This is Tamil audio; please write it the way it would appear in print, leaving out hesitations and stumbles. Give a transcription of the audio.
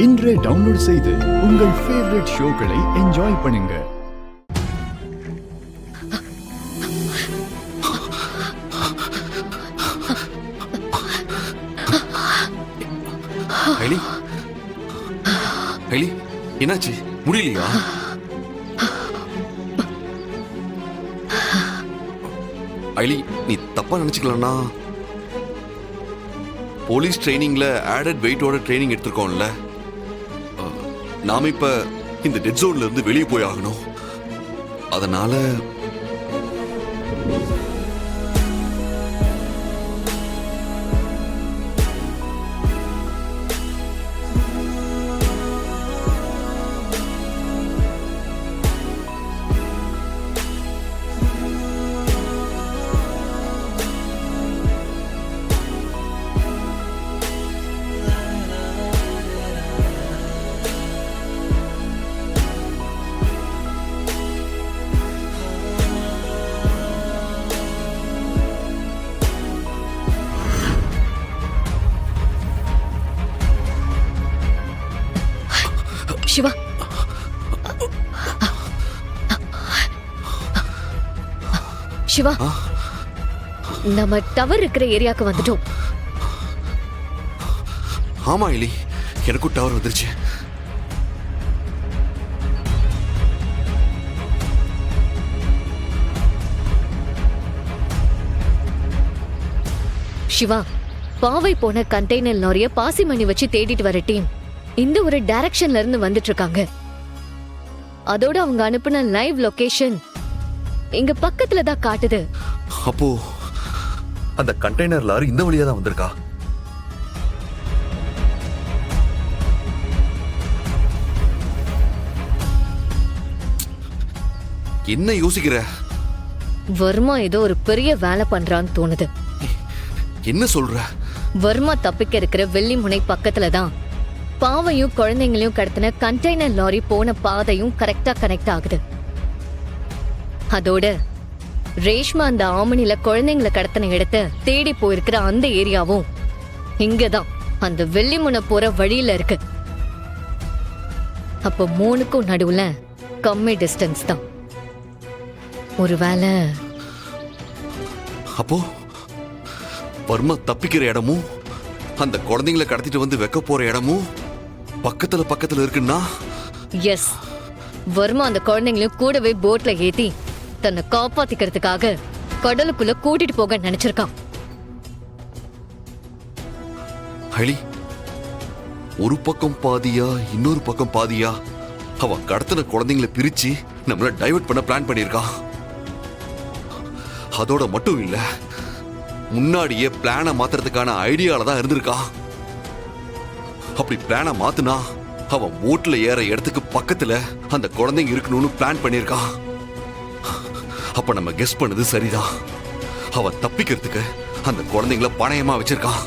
இன்றே டவுன்லோட் செய்து உங்கள் ஃபேவரட் ஷோக்களை என்ஜாய் பண்ணுங்க. ஐலி, ஐலி, என்னாச்சு? முடியலையா? ஐலி, நீ தப்பா நினைச்சுக்கலன்னா, போலீஸ் ட்ரைனிங்ல ஆடட் வெயிட்டோட ட்ரைனிங் எடுத்திருக்கோம்ல, நாம இப்ப இந்த டெட் ஜோன்ல இருந்து வெளியே போய் ஆகணும். அதனால சிவா, சிவா, நம்ம டவர் இருக்கிற ஏரியாக்கு வந்துட்டோம். ஆமா ஐலி, எனக்கும் டவர் வந்துருச்சு. சிவா, பாவை போன கண்டெய்னர் லாரிய பாசிமணி வச்சு தேடிட்டு வர டீம் இந்த ஒரு டைரக்ஷன்ல இருந்து வந்துட்டு இருக்காங்க. அதோட அவங்க அனுப்புன லைவ் லொகேஷன் இங்க பக்கத்துல தான் காட்டுது. அப்போ அந்த கண்டெய்னர் லாரி இந்த வழியா தான் வந்திருக்கா? என்ன யோசிக்கிற? வர்மா ஏதோ ஒரு பெரிய வேலை பண்றான்னு தோணுது. என்ன சொல்ற? வர்மா தப்பிக்க இருக்கிற வெள்ளிமுனை பக்கத்துல தான் பாவையும் குழந்தைங்களையும் கடத்தின கண்டெய்னர் லாரி போன பாதையும் கரெக்டா கனெக்ட் ஆகுது. அதோட ரேஷ்மா அந்த ஆமணில குழந்தைங்களை கடத்தின இடத்த தேடி போயிருக்கிற அந்த ஏரியாவும் இங்கதான் அந்த வெள்ளிமுனை போற வழியில இருக்கு. அப்ப மூணுக்கும் நடுவுல கம்மி டிஸ்டன்ஸ் தான். ஒருவேளை அப்போ வர்மா தப்பிக்கிற இடமும் அந்த குழந்தைங்களை கடத்திட்டு வந்து வைக்க போற இடமும் பக்கத்துல இருக்குன்னா, எஸ், வர்மா அந்த குழந்தைங்களையும் கூடவே போட்ல ஏத்தி தன்னை காப்பாத்திக்கிறதுக்காக கடலுக்குள்ள கூட்டிட்டு போக நினைச்சிருக்கான். ஐலி, ஒரு பக்கம் பாதியா இன்னொரு பக்கம் பாதியா அவன் கடத்தின குழந்தைங்களை பிரிச்சு நம்மள டைவர்ட் பண்ண பிளான் பண்ணிருக்கான். அதோட மட்டும் இல்ல, முன்னாடியே பிளான மாத்துறதுக்கான ஐடியால தான் இருந்திருக்கான். அப்படி பிளான மாத்துனா அவன் போட்ல ஏற இடத்துக்கு பக்கத்துல அந்த குழந்தைங்க இருக்கணும்னு பிளான் பண்ணிருக்கான். அப்ப நம்ம கெஸ் பண்ணது சரிதான். அவன் தப்பிக்கிறதுக்கு அந்த குழந்தைங்களை பணயமா வச்சிருக்கான்.